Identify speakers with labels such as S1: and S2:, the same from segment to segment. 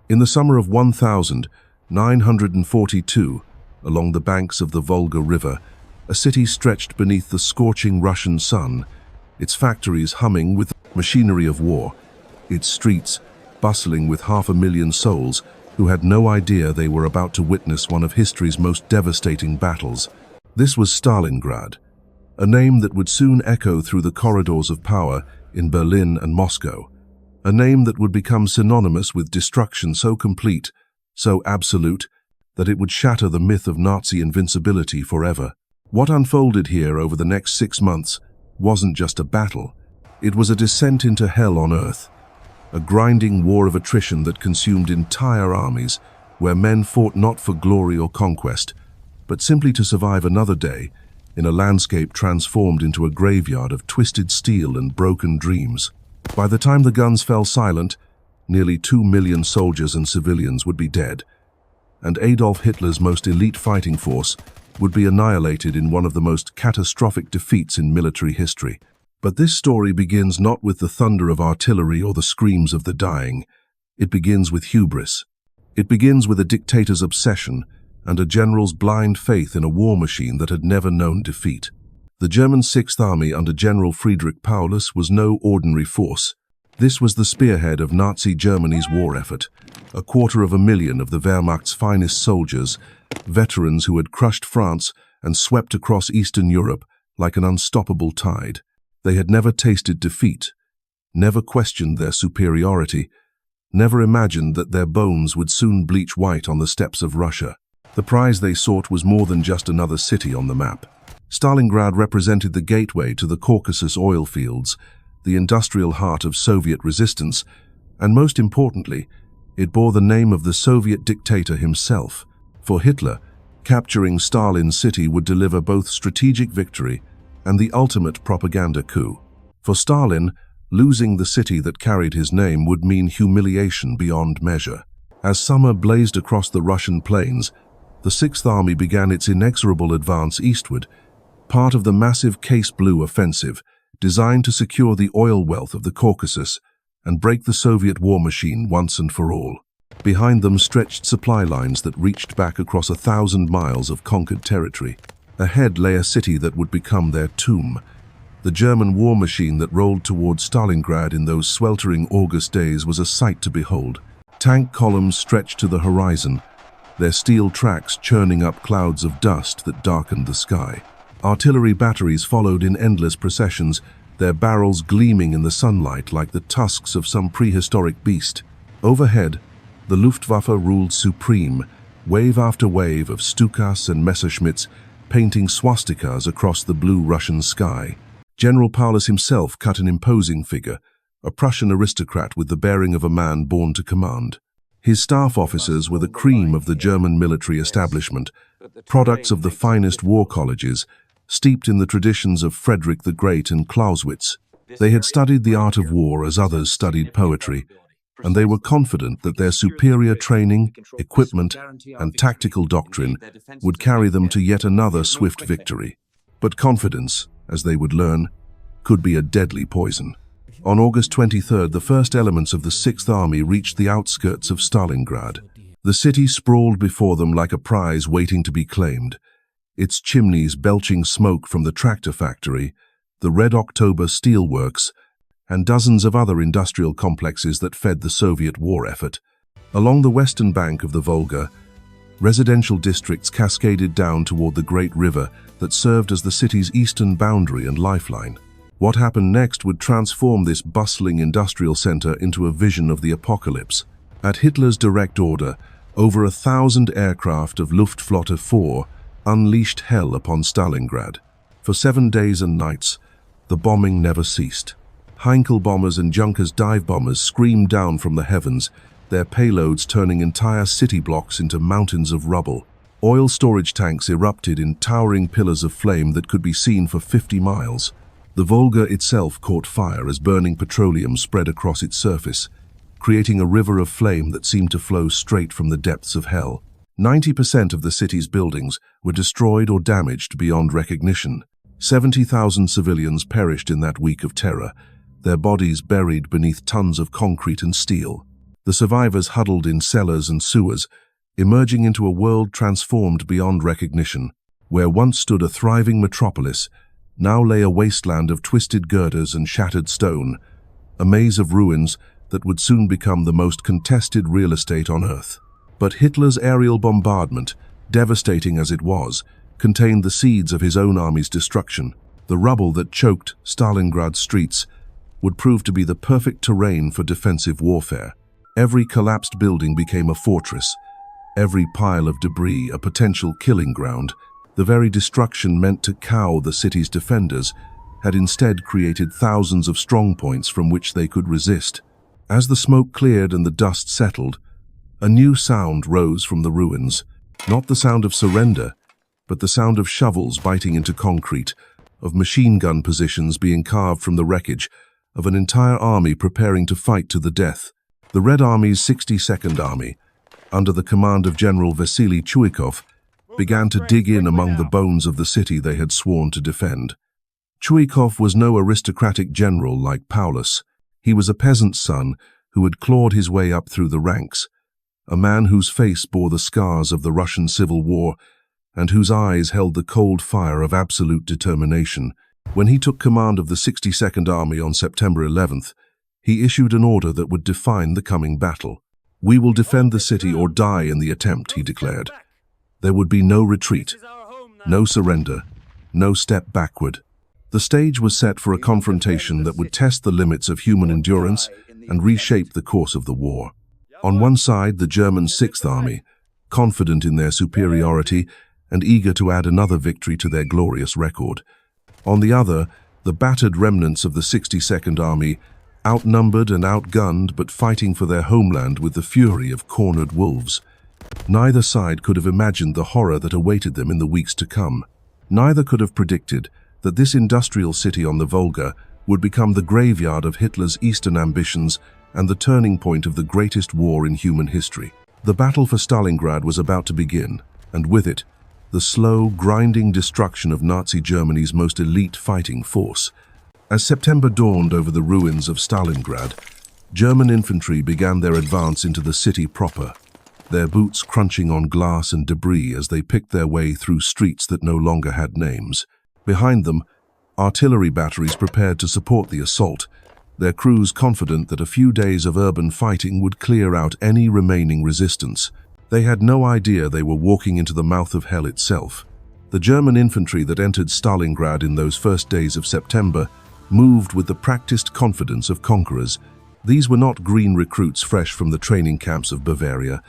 S1: In the summer of 1942, along the banks of the Volga River, a city stretched beneath the scorching Russian sun, its factories humming with the machinery of war, its streets bustling with 500,000 souls who had no idea they were about to witness one of history's most devastating battles. This was Stalingrad, a name that would soon echo through the corridors of power in Berlin and Moscow, a name that would become synonymous with destruction so complete, so absolute, that it would shatter the myth of Nazi invincibility forever. What unfolded here over the next 6 months wasn't just a battle. It was a descent into hell on earth, a grinding war of attrition that consumed entire armies, where men fought not for glory or conquest, but simply to survive another day in a landscape transformed into a graveyard of twisted steel and broken dreams. By the time the guns fell silent, nearly 2 million soldiers and civilians would be dead, and Adolf Hitler's most elite fighting force would be annihilated in one of the most catastrophic defeats in military history. But this story begins not with the thunder of artillery or the screams of the dying. It begins with hubris. It begins with a dictator's obsession and a general's blind faith in a war machine that had never known defeat. The German Sixth Army under General Friedrich Paulus was no ordinary force. This was the spearhead of Nazi Germany's war effort, 250,000 of the Wehrmacht's finest soldiers, veterans who had crushed France and swept across Eastern Europe like an unstoppable tide. They had never tasted defeat, never questioned their superiority, never imagined that their bones would soon bleach white on the steppes of Russia. The prize they sought was more than just another city on the map. Stalingrad represented the gateway to the Caucasus oil fields, the industrial heart of Soviet resistance, and most importantly, it bore the name of the Soviet dictator himself. For Hitler, capturing Stalin's city would deliver both strategic victory and the ultimate propaganda coup. For Stalin, losing the city that carried his name would mean humiliation beyond measure. As summer blazed across the Russian plains, the Sixth Army began its inexorable advance eastward, part of the massive Case Blue offensive, designed to secure the oil wealth of the Caucasus and break the Soviet war machine once and for all. Behind them stretched supply lines that reached back across 1,000 miles of conquered territory. Ahead lay a city that would become their tomb. The German war machine that rolled toward Stalingrad in those sweltering August days was a sight to behold. Tank columns stretched to the horizon, their steel tracks churning up clouds of dust that darkened the sky. Artillery batteries followed in endless processions, their barrels gleaming in the sunlight like the tusks of some prehistoric beast. Overhead, the Luftwaffe ruled supreme, wave after wave of Stukas and Messerschmitts painting swastikas across the blue Russian sky. General Paulus himself cut an imposing figure, a Prussian aristocrat with the bearing of a man born to command. His staff officers were the cream of the German military establishment, products of the finest war colleges, steeped in the traditions of Frederick the Great and Clausewitz. They had studied the art of war as others studied poetry, and they were confident that their superior training, equipment, and tactical doctrine would carry them to yet another swift victory. But confidence, as they would learn, could be a deadly poison. On August 23rd, the first elements of the Sixth Army reached the outskirts of Stalingrad. The city sprawled before them like a prize waiting to be claimed, its chimneys belching smoke from the tractor factory, the Red October steelworks, and dozens of other industrial complexes that fed the Soviet war effort. Along the western bank of the Volga, residential districts cascaded down toward the great river that served as the city's eastern boundary and lifeline. What happened next would transform this bustling industrial center into a vision of the apocalypse. At Hitler's direct order, over 1,000 aircraft of Luftwaffe 4 unleashed hell upon Stalingrad. For 7 days and nights, the bombing never ceased. Heinkel bombers and Junkers dive bombers screamed down from the heavens, their payloads turning entire city blocks into mountains of rubble. Oil storage tanks erupted in towering pillars of flame that could be seen for 50 miles. The Volga itself caught fire as burning petroleum spread across its surface, creating a river of flame that seemed to flow straight from the depths of hell. 90% of the city's buildings were destroyed or damaged beyond recognition. 70,000 civilians perished in that week of terror, their bodies buried beneath tons of concrete and steel. The survivors huddled in cellars and sewers, emerging into a world transformed beyond recognition. Where once stood a thriving metropolis, now lay a wasteland of twisted girders and shattered stone, a maze of ruins that would soon become the most contested real estate on Earth. But Hitler's aerial bombardment, devastating as it was, contained the seeds of his own army's destruction. The rubble that choked Stalingrad's streets would prove to be the perfect terrain for defensive warfare. Every collapsed building became a fortress, every pile of debris a potential killing ground. The very destruction meant to cow the city's defenders had instead created thousands of strongpoints from which they could resist. As the smoke cleared and the dust settled, a new sound rose from the ruins. Not the sound of surrender, but the sound of shovels biting into concrete, of machine gun positions being carved from the wreckage, of an entire army preparing to fight to the death. The Red Army's 62nd Army, under the command of General Vasily Chuikov, began to dig in among the bones of the city they had sworn to defend. Chuikov was no aristocratic general like Paulus. He was a peasant's son who had clawed his way up through the ranks, a man whose face bore the scars of the Russian Civil War and whose eyes held the cold fire of absolute determination. When he took command of the 62nd Army on September 11th, he issued an order that would define the coming battle. "We will defend the city or die in the attempt," he declared. There would be no retreat, no surrender, no step backward. The stage was set for a confrontation that would test the limits of human endurance and reshape the course of the war. On one side, the German 6th Army, confident in their superiority and eager to add another victory to their glorious record. On the other, the battered remnants of the 62nd Army, outnumbered and outgunned but fighting for their homeland with the fury of cornered wolves. Neither side could have imagined the horror that awaited them in the weeks to come. Neither could have predicted that this industrial city on the Volga would become the graveyard of Hitler's eastern ambitions and the turning point of the greatest war in human history. The battle for Stalingrad was about to begin, and with it, the slow, grinding destruction of Nazi Germany's most elite fighting force. As September dawned over the ruins of Stalingrad, German infantry began their advance into the city proper, their boots crunching on glass and debris as they picked their way through streets that no longer had names. Behind them, artillery batteries prepared to support the assault, their crews confident that a few days of urban fighting would clear out any remaining resistance. They had no idea they were walking into the mouth of hell itself. The German infantry that entered Stalingrad in those first days of September moved with the practiced confidence of conquerors. These were not green recruits fresh from the training camps of Bavaria,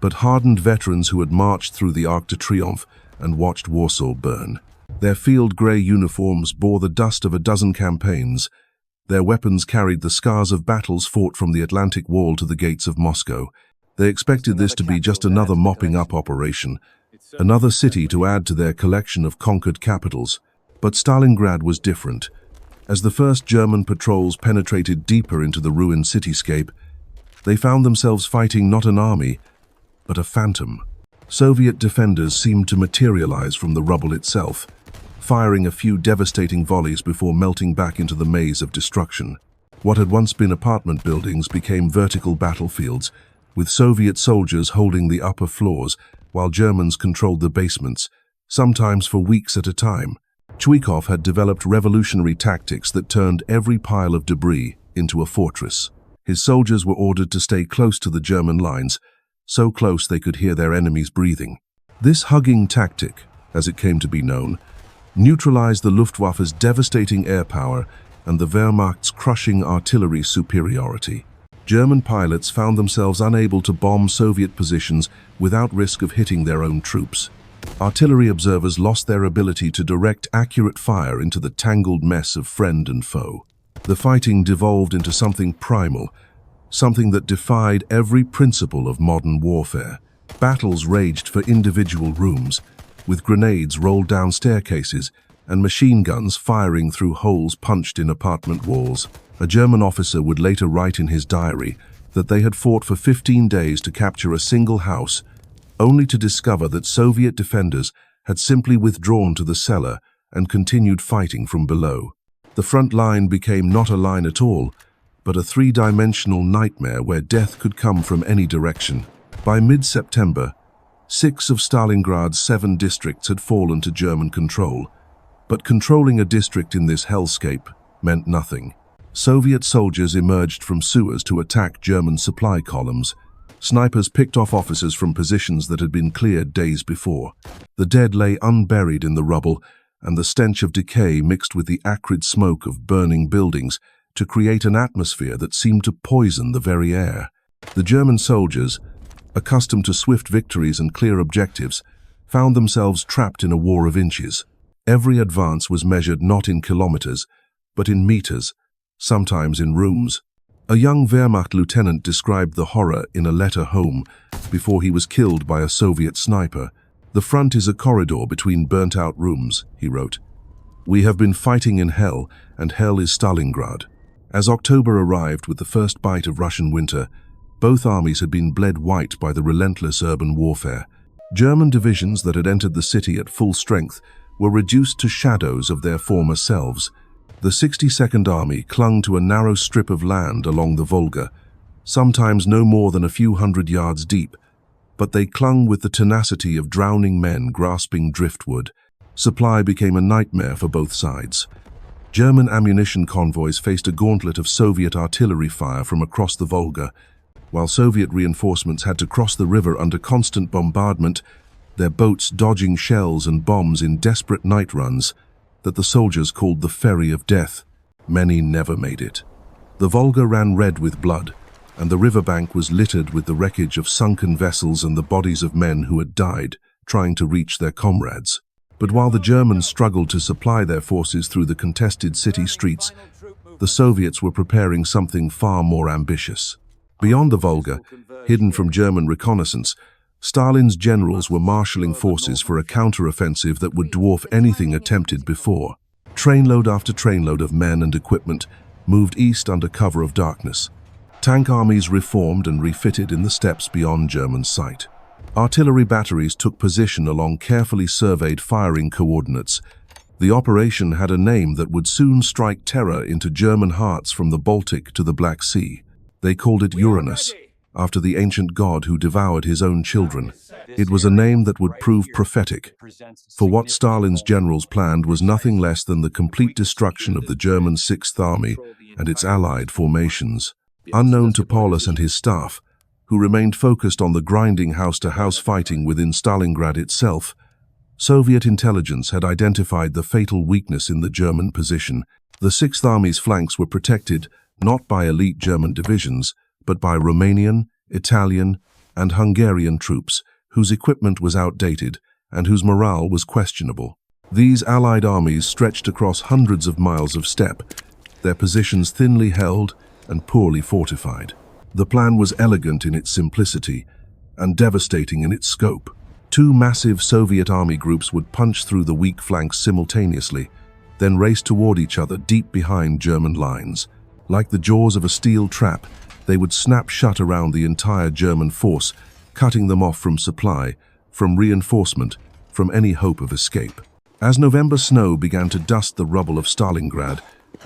S1: but hardened veterans who had marched through the Arc de Triomphe and watched Warsaw burn. Their field-grey uniforms bore the dust of a dozen campaigns. Their weapons carried the scars of battles fought from the Atlantic Wall to the gates of Moscow. They expected this to be just another mopping-up operation, another city to add to their collection of conquered capitals. But Stalingrad was different. As the first German patrols penetrated deeper into the ruined cityscape, they found themselves fighting not an army, but a phantom. Soviet defenders seemed to materialize from the rubble itself, firing a few devastating volleys before melting back into the maze of destruction. What had once been apartment buildings became vertical battlefields, with Soviet soldiers holding the upper floors while Germans controlled the basements, sometimes for weeks at a time. Chuikov had developed revolutionary tactics that turned every pile of debris into a fortress. His soldiers were ordered to stay close to the German lines, so close they could hear their enemies breathing. This hugging tactic, as it came to be known, neutralized the Luftwaffe's devastating air power and the Wehrmacht's crushing artillery superiority. German pilots found themselves unable to bomb Soviet positions without risk of hitting their own troops. Artillery observers lost their ability to direct accurate fire into the tangled mess of friend and foe. The fighting devolved into something primal, something that defied every principle of modern warfare. Battles raged for individual rooms, with grenades rolled down staircases and machine guns firing through holes punched in apartment walls. A German officer would later write in his diary that they had fought for 15 days to capture a single house, only to discover that Soviet defenders had simply withdrawn to the cellar and continued fighting from below. The front line became not a line at all, but a three-dimensional nightmare where death could come from any direction. By mid-September, 6 of Stalingrad's 7 districts had fallen to German control, but controlling a district in this hellscape meant nothing. Soviet soldiers emerged from sewers to attack German supply columns. Snipers picked off officers from positions that had been cleared days before. The dead lay unburied in the rubble, and the stench of decay mixed with the acrid smoke of burning buildings to create an atmosphere that seemed to poison the very air. The German soldiers, accustomed to swift victories and clear objectives, found themselves trapped in a war of inches. Every advance was measured not in kilometers, but in meters, sometimes in rooms. A young Wehrmacht lieutenant described the horror in a letter home before he was killed by a Soviet sniper. "The front is a corridor between burnt-out rooms," he wrote. "We have been fighting in hell, and hell is Stalingrad." As October arrived with the first bite of Russian winter, both armies had been bled white by the relentless urban warfare. German divisions that had entered the city at full strength were reduced to shadows of their former selves. The 62nd Army clung to a narrow strip of land along the Volga, sometimes no more than a few hundred yards deep, but they clung with the tenacity of drowning men grasping driftwood. Supply became a nightmare for both sides. German ammunition convoys faced a gauntlet of Soviet artillery fire from across the Volga, while Soviet reinforcements had to cross the river under constant bombardment, their boats dodging shells and bombs in desperate night runs that the soldiers called the Ferry of Death. Many never made it. The Volga ran red with blood, and the riverbank was littered with the wreckage of sunken vessels and the bodies of men who had died trying to reach their comrades. But while the Germans struggled to supply their forces through the contested city streets, the Soviets were preparing something far more ambitious. Beyond the Volga, hidden from German reconnaissance, Stalin's generals were marshalling forces for a counter-offensive that would dwarf anything attempted before. Trainload after trainload of men and equipment moved east under cover of darkness. Tank armies reformed and refitted in the steppes beyond German sight. Artillery batteries took position along carefully surveyed firing coordinates. The operation had a name that would soon strike terror into German hearts from the Baltic to the Black Sea. They called it Uranus, after the ancient god who devoured his own children. It was a name that would prove prophetic, for what Stalin's generals planned was nothing less than the complete destruction of the German Sixth Army and its allied formations. Unknown to Paulus and his staff, who remained focused on the grinding house-to-house fighting within Stalingrad itself, Soviet intelligence had identified the fatal weakness in the German position. The Sixth Army's flanks were protected not by elite German divisions, but by Romanian, Italian, and Hungarian troops, whose equipment was outdated and whose morale was questionable. These allied armies stretched across hundreds of miles of steppe, their positions thinly held and poorly fortified. The plan was elegant in its simplicity and devastating in its scope. 2 massive Soviet army groups would punch through the weak flanks simultaneously, then race toward each other deep behind German lines. Like the jaws of a steel trap, they would snap shut around the entire German force, cutting them off from supply, from reinforcement, from any hope of escape. As November snow began to dust the rubble of Stalingrad,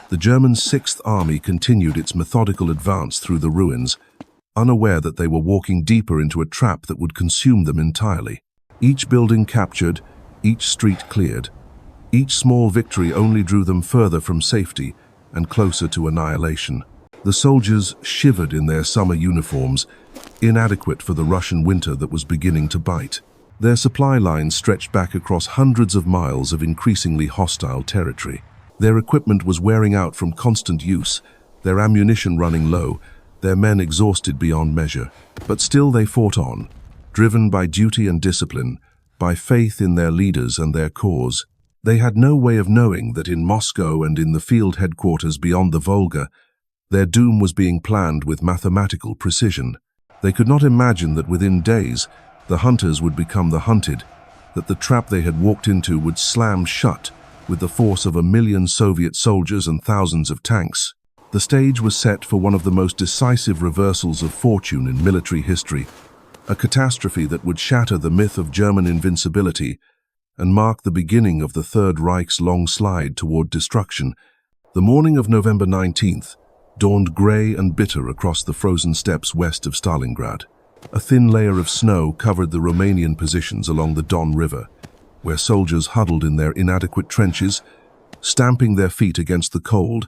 S1: the German Sixth Army continued its methodical advance through the ruins, unaware that they were walking deeper into a trap that would consume them entirely. Each building captured, each street cleared. Each small victory only drew them further from safety and closer to annihilation. The soldiers shivered in their summer uniforms, inadequate for the Russian winter that was beginning to bite. Their supply lines stretched back across hundreds of miles of increasingly hostile territory. Their equipment was wearing out from constant use, their ammunition running low, their men exhausted beyond measure. But still they fought on, driven by duty and discipline, by faith in their leaders and their cause. They had no way of knowing that in Moscow and in the field headquarters beyond the Volga, their doom was being planned with mathematical precision. They could not imagine that within days, the hunters would become the hunted, that the trap they had walked into would slam shut with the force of 1 million Soviet soldiers and thousands of tanks. The stage was set for one of the most decisive reversals of fortune in military history, a catastrophe that would shatter the myth of German invincibility and mark the beginning of the Third Reich's long slide toward destruction. The morning of November 19th, dawned grey and bitter across the frozen steppes west of Stalingrad. A thin layer of snow covered the Romanian positions along the Don River, where soldiers huddled in their inadequate trenches, stamping their feet against the cold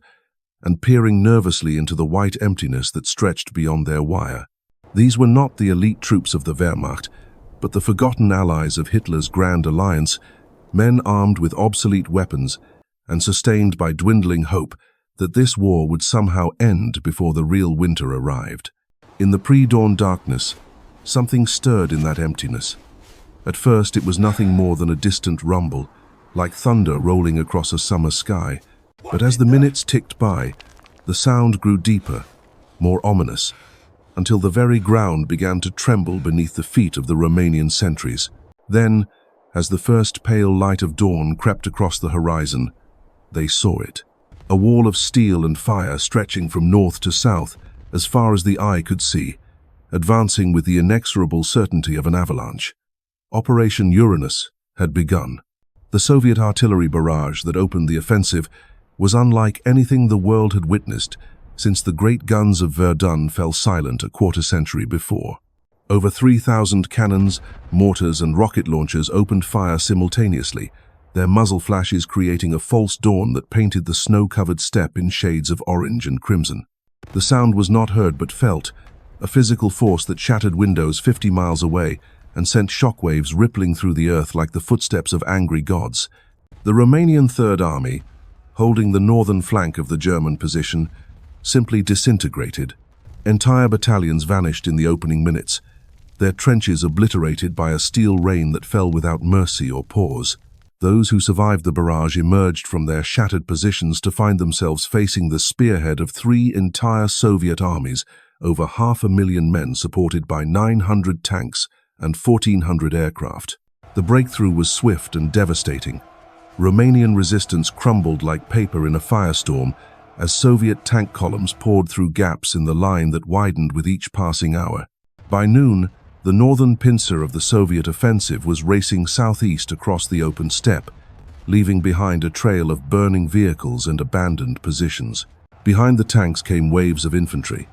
S1: and peering nervously into the white emptiness that stretched beyond their wire. These were not the elite troops of the Wehrmacht, but the forgotten allies of Hitler's Grand Alliance, men armed with obsolete weapons and sustained by dwindling hope that this war would somehow end before the real winter arrived. In the pre-dawn darkness, something stirred in that emptiness. At first it was nothing more than a distant rumble, like thunder rolling across a summer sky. But as the minutes ticked by, the sound grew deeper, more ominous, until the very ground began to tremble beneath the feet of the Romanian sentries. Then, as the first pale light of dawn crept across the horizon, they saw it. A wall of steel and fire stretching from north to south, as far as the eye could see, advancing with the inexorable certainty of an avalanche. Operation Uranus had begun. The Soviet artillery barrage that opened the offensive was unlike anything the world had witnessed since the great guns of Verdun fell silent a quarter-century before. Over 3,000 cannons, mortars and rocket launchers opened fire simultaneously, their muzzle flashes creating a false dawn that painted the snow-covered steppe in shades of orange and crimson. The sound was not heard but felt, a physical force that shattered windows 50 miles away and sent shockwaves rippling through the earth like the footsteps of angry gods. The Romanian Third Army, holding the northern flank of the German position, simply disintegrated. Entire battalions vanished in the opening minutes, their trenches obliterated by a steel rain that fell without mercy or pause. Those who survived the barrage emerged from their shattered positions to find themselves facing the spearhead of 3 entire Soviet armies, over 500,000 men supported by 900 tanks and 1,400 aircraft. The breakthrough was swift and devastating. Romanian resistance crumbled like paper in a firestorm as Soviet tank columns poured through gaps in the line that widened with each passing hour. By noon, the northern pincer of the Soviet offensive was racing southeast across the open steppe, leaving behind a trail of burning vehicles and abandoned positions. Behind the tanks came waves of infantry,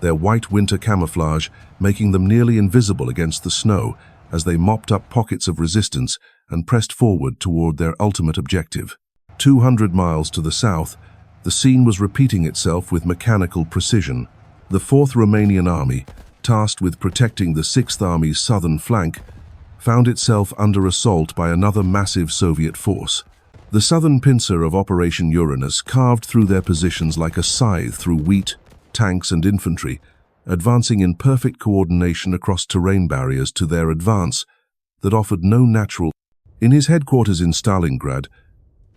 S1: their white winter camouflage making them nearly invisible against the snow as they mopped up pockets of resistance and pressed forward toward their ultimate objective. 200 miles to the south, the scene was repeating itself with mechanical precision. The 4th Romanian Army, tasked with protecting the 6th Army's southern flank, found itself under assault by another massive Soviet force. The southern pincer of Operation Uranus carved through their positions like a scythe through wheat, tanks and infantry, advancing in perfect coordination across terrain barriers to their advance that offered no natural. In his headquarters in Stalingrad,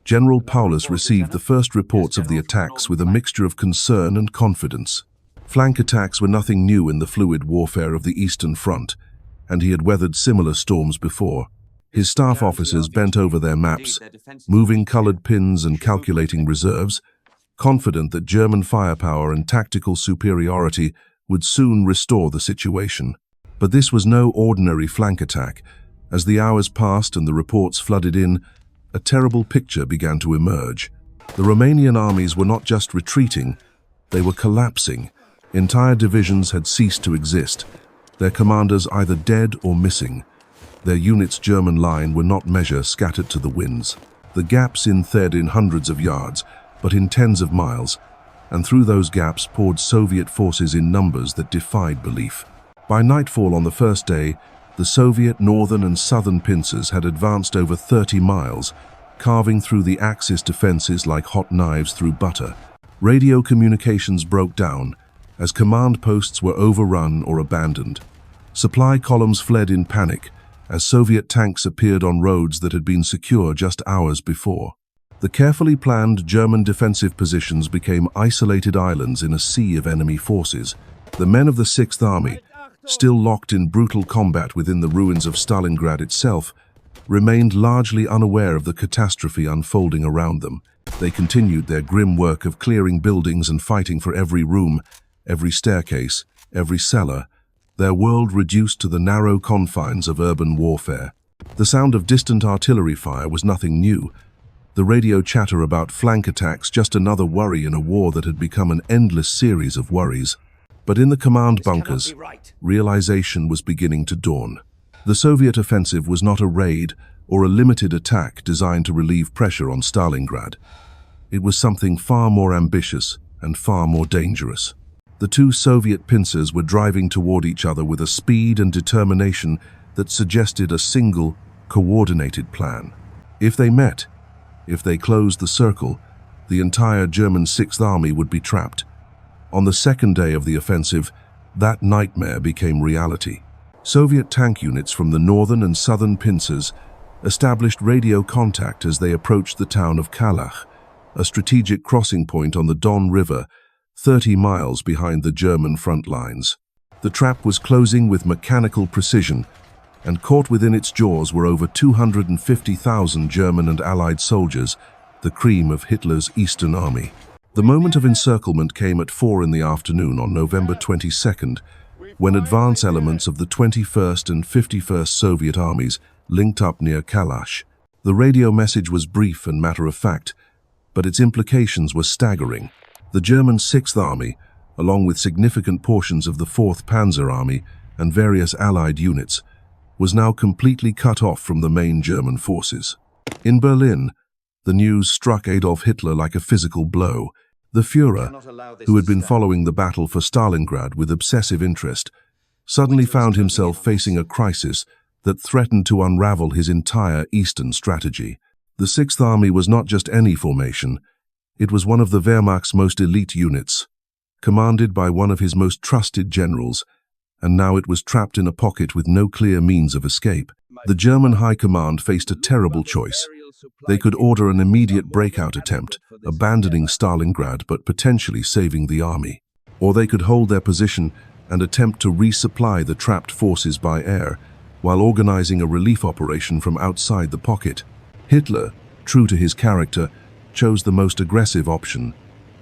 S1: General Paulus received the first reports of the attacks with a mixture of concern and confidence. Flank attacks were nothing new in the fluid warfare of the Eastern Front, and he had weathered similar storms before. His staff officers bent over their maps, moving colored pins and calculating reserves, confident that German firepower and tactical superiority would soon restore the situation. But this was no ordinary flank attack. As the hours passed and the reports flooded in, a terrible picture began to emerge. The Romanian armies were not just retreating, they were collapsing. Entire divisions had ceased to exist, their commanders either dead or missing. Their units' German line were not measure scattered to the winds. The gaps thinned in hundreds of yards, but in tens of miles, and through those gaps poured Soviet forces in numbers that defied belief. By nightfall on the first day, the Soviet northern and southern pincers had advanced over 30 miles, carving through the Axis defenses like hot knives through butter. Radio communications broke down, as command posts were overrun or abandoned. Supply columns fled in panic, as Soviet tanks appeared on roads that had been secure just hours before. The carefully planned German defensive positions became isolated islands in a sea of enemy forces. The men of the 6th Army, still locked in brutal combat within the ruins of Stalingrad itself, remained largely unaware of the catastrophe unfolding around them. They continued their grim work of clearing buildings and fighting for every room, every staircase, every cellar, their world reduced to the narrow confines of urban warfare. The sound of distant artillery fire was nothing new. The radio chatter about flank attacks just another worry in a war that had become an endless series of worries. But in the command bunkers, realization was beginning to dawn. The Soviet offensive was not a raid or a limited attack designed to relieve pressure on Stalingrad. It was something far more ambitious and far more dangerous. The two Soviet pincers were driving toward each other with a speed and determination that suggested a single, coordinated plan. If they met, if they closed the circle, the entire German Sixth Army would be trapped. On the second day of the offensive, that nightmare became reality. Soviet tank units from the northern and southern pincers established radio contact as they approached the town of Kalach, a strategic crossing point on the Don River, 30 miles behind the German front lines. The trap was closing with mechanical precision, and caught within its jaws were over 250,000 German and Allied soldiers, the cream of Hitler's Eastern Army. The moment of encirclement came at 4 in the afternoon on November 22nd, when advance elements of the 21st and 51st Soviet armies linked up near Kalach. The radio message was brief and matter-of-fact, but its implications were staggering. The German Sixth Army, along with significant portions of the 4th Panzer Army and various Allied units, was now completely cut off from the main German forces. In Berlin, the news struck Adolf Hitler like a physical blow. The Führer, who had been following the battle for Stalingrad with obsessive interest, suddenly found himself facing a crisis that threatened to unravel his entire Eastern strategy. The Sixth Army was not just any formation, it was one of the Wehrmacht's most elite units, commanded by one of his most trusted generals, and now it was trapped in a pocket with no clear means of escape. The German High Command faced a terrible choice. They could order an immediate breakout attempt, abandoning Stalingrad but potentially saving the army. Or they could hold their position and attempt to resupply the trapped forces by air, while organizing a relief operation from outside the pocket. Hitler, true to his character, chose the most aggressive option.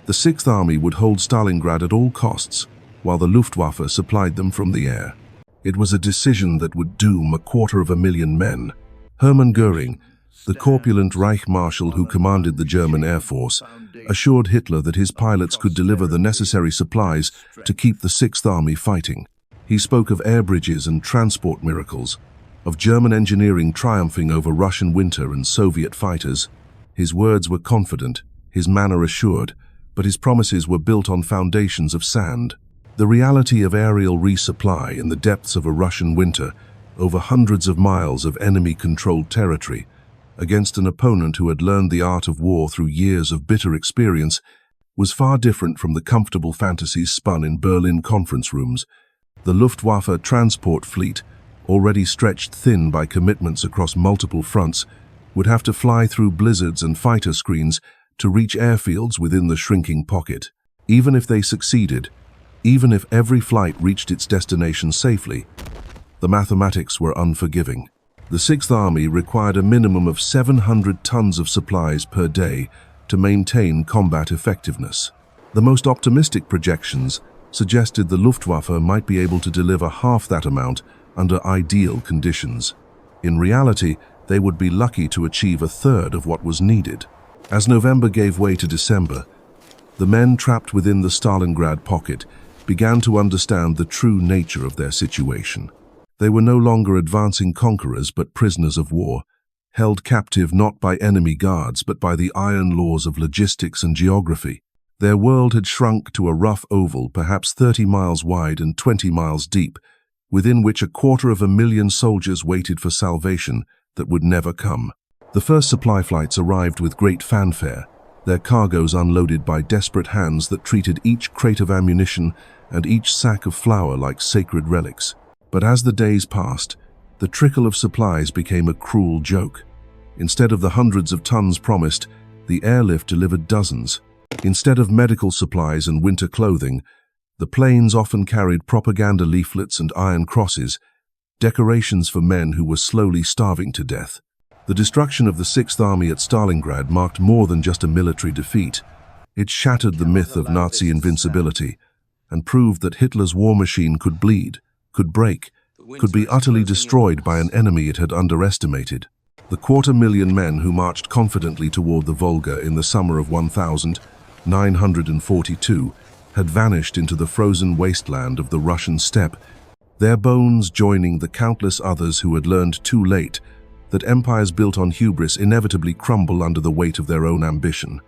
S1: The Sixth Army would hold Stalingrad at all costs, while the Luftwaffe supplied them from the air. It was a decision that would doom 250,000 men. Hermann Göring, the corpulent Reich Marshal who commanded the German Air Force, assured Hitler that his pilots could deliver the necessary supplies to keep the Sixth Army fighting. He spoke of air bridges and transport miracles, of German engineering triumphing over Russian winter and Soviet fighters. His words were confident, his manner assured, but his promises were built on foundations of sand. The reality of aerial resupply in the depths of a Russian winter, over hundreds of miles of enemy-controlled territory, against an opponent who had learned the art of war through years of bitter experience, was far different from the comfortable fantasies spun in Berlin conference rooms. The Luftwaffe transport fleet, already stretched thin by commitments across multiple fronts, would have to fly through blizzards and fighter screens to reach airfields within the shrinking pocket. Even if they succeeded, even if every flight reached its destination safely, the mathematics were unforgiving. The Sixth Army required a minimum of 700 tons of supplies per day to maintain combat effectiveness. The most optimistic projections suggested the Luftwaffe might be able to deliver half that amount under ideal conditions. In reality, they would be lucky to achieve a third of what was needed. As November gave way to December, the men trapped within the Stalingrad pocket began to understand the true nature of their situation. They were no longer advancing conquerors but prisoners of war, held captive not by enemy guards but by the iron laws of logistics and geography. Their world had shrunk to a rough oval, perhaps 30 miles wide and 20 miles deep, within which 250,000 soldiers waited for salvation that would never come. The first supply flights arrived with great fanfare, their cargoes unloaded by desperate hands that treated each crate of ammunition and each sack of flour like sacred relics. But as the days passed, the trickle of supplies became a cruel joke. Instead of the hundreds of tons promised, the airlift delivered dozens. Instead of medical supplies and winter clothing, the planes often carried propaganda leaflets and iron crosses, decorations for men who were slowly starving to death. The destruction of the Sixth Army at Stalingrad marked more than just a military defeat. It shattered the myth of Nazi invincibility and proved that Hitler's war machine could bleed, could break, could be utterly destroyed by an enemy it had underestimated. The 250,000 men who marched confidently toward the Volga in the summer of 1942 had vanished into the frozen wasteland of the Russian steppe, their bones joining the countless others who had learned too late that empires built on hubris inevitably crumble under the weight of their own ambition.